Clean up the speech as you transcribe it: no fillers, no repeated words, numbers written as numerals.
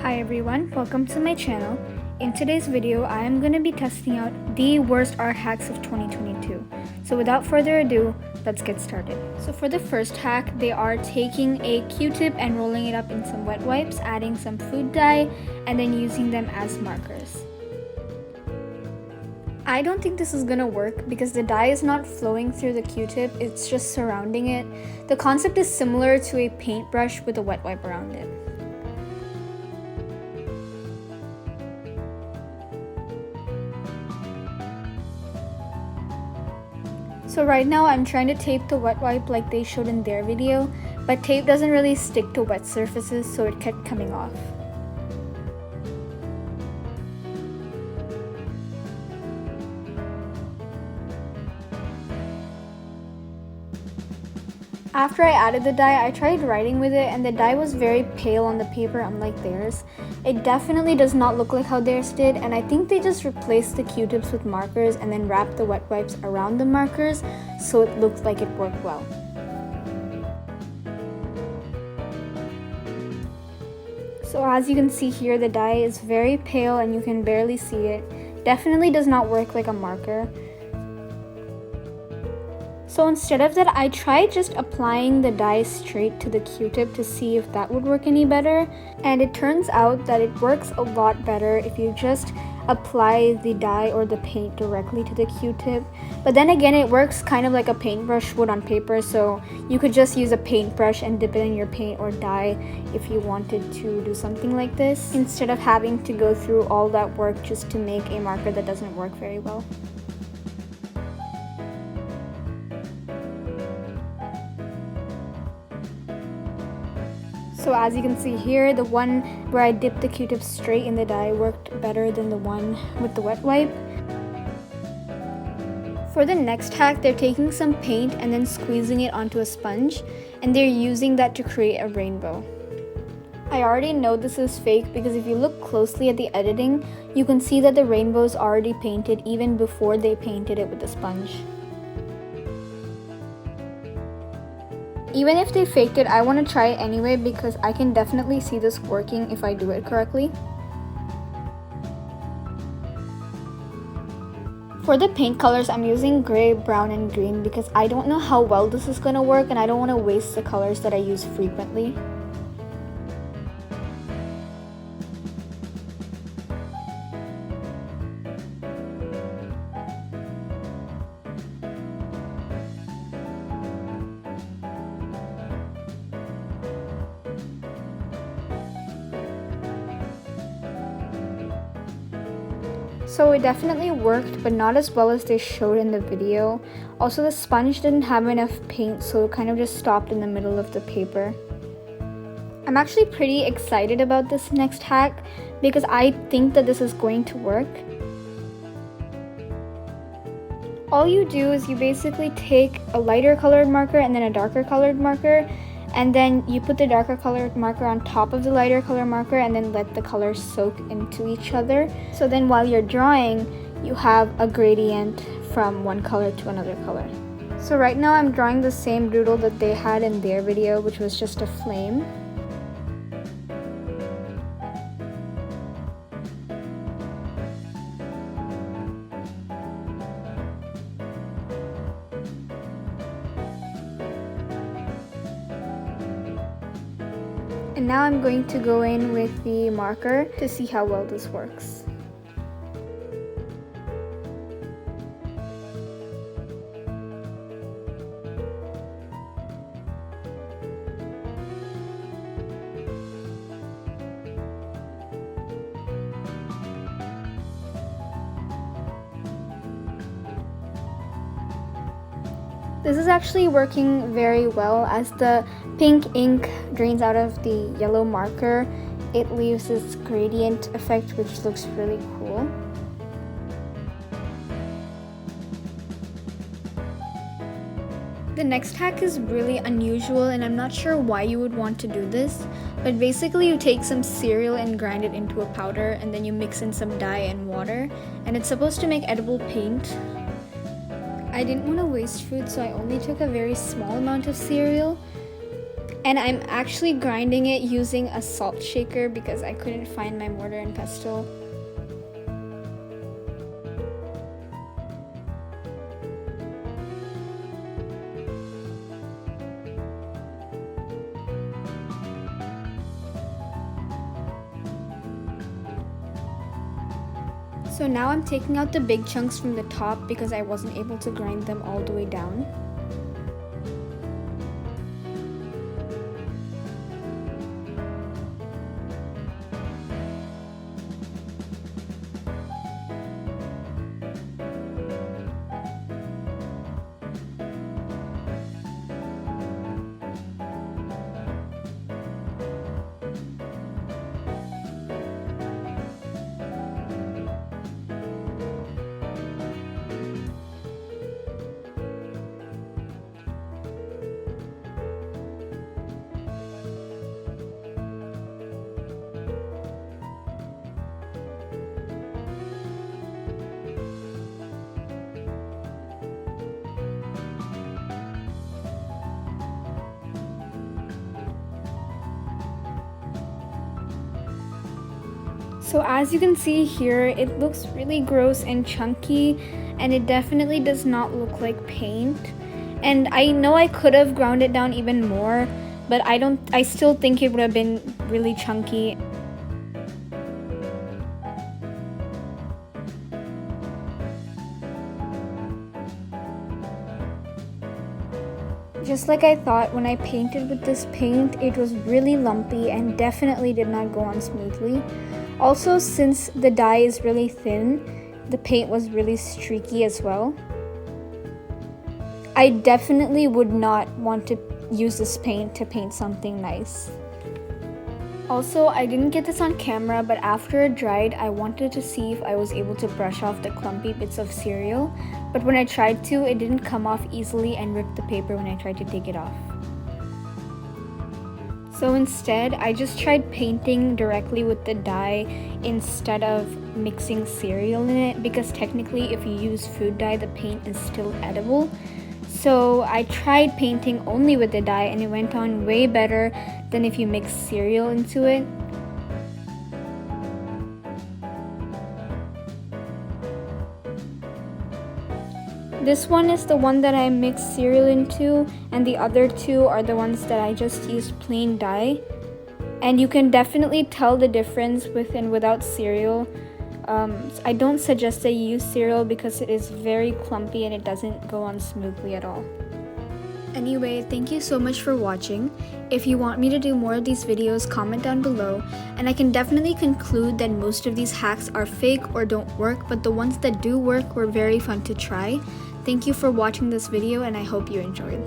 Hi everyone, welcome to my channel. In today's video, I am going to be testing out the worst art hacks of 2022. So without further ado, let's get started. So for the first hack, they are taking a Q-tip and rolling it up in some wet wipes, adding some food dye, and then using them as markers. I don't think this is gonna work because the dye is not flowing through the Q-tip, it's just surrounding it. The concept is similar to a paintbrush with a wet wipe around it. So right now I'm trying to tape the wet wipe like they showed in their video, but tape doesn't really stick to wet surfaces, so it kept coming off. After I added the dye, I tried writing with it and the dye was very pale on the paper, unlike theirs. It definitely does not look like how theirs did, and I think they just replaced the Q-tips with markers and then wrapped the wet wipes around the markers so it looked like it worked well. So as you can see here, the dye is very pale and you can barely see it. Definitely does not work like a marker. So instead of that, I tried just applying the dye straight to the Q-tip to see if that would work any better. And it turns out that it works a lot better if you just apply the dye or the paint directly to the Q-tip. But then again, it works kind of like a paintbrush would on paper, so you could just use a paintbrush and dip it in your paint or dye if you wanted to do something like this, instead of having to go through all that work just to make a marker that doesn't work very well. So as you can see here, the one where I dipped the Q-tip straight in the dye worked better than the one with the wet wipe. For the next hack, they're taking some paint and then squeezing it onto a sponge, and they're using that to create a rainbow. I already know this is fake because if you look closely at the editing, you can see that the rainbow is already painted even before they painted it with the sponge. Even if they faked it, I want to try it anyway because I can definitely see this working if I do it correctly. For the paint colors, I'm using gray, brown, and green because I don't know how well this is going to work and I don't want to waste the colors that I use frequently. So it definitely worked, but not as well as they showed in the video. Also, the sponge didn't have enough paint, so it kind of just stopped in the middle of the paper. I'm actually pretty excited about this next hack because I think that this is going to work. All you do is you basically take a lighter colored marker and then a darker colored marker, and then you put the darker colored marker on top of the lighter color marker and then let the colors soak into each other. So then while you're drawing, you have a gradient from one color to another color. So right now I'm drawing the same doodle that they had in their video, which was just a flame. And now I'm going to go in with the marker to see how well this works. This is actually working very well. As the pink ink drains out of the yellow marker, it leaves this gradient effect which looks really cool. The next hack is really unusual and I'm not sure why you would want to do this, but basically you take some cereal and grind it into a powder and then you mix in some dye and water, and it's supposed to make edible paint. I didn't want to waste food, so I only took a very small amount of cereal. And I'm actually grinding it using a salt shaker because I couldn't find my mortar and pestle. So now I'm taking out the big chunks from the top because I wasn't able to grind them all the way down. So as you can see here, it looks really gross and chunky, and it definitely does not look like paint. And I know I could have ground it down even more, but I still think it would have been really chunky. Just like I thought, when I painted with this paint, it was really lumpy and definitely did not go on smoothly. Also, since the dye is really thin, the paint was really streaky as well. I definitely would not want to use this paint to paint something nice. Also, I didn't get this on camera, but after it dried, I wanted to see if I was able to brush off the clumpy bits of cereal, but when I tried to, it didn't come off easily and ripped the paper when I tried to take it off. So instead, I just tried painting directly with the dye instead of mixing cereal in it, because technically if you use food dye, the paint is still edible. So I tried painting only with the dye and it went on way better than if you mix cereal into it. This one is the one that I mixed cereal into, and the other two are the ones that I just used plain dye. And you can definitely tell the difference with and without cereal. I don't suggest that you use cereal because it is very clumpy and it doesn't go on smoothly at all. Anyway, thank you so much for watching. If you want me to do more of these videos, comment down below, and I can definitely conclude that most of these hacks are fake or don't work, but the ones that do work were very fun to try. Thank you for watching this video and I hope you enjoyed.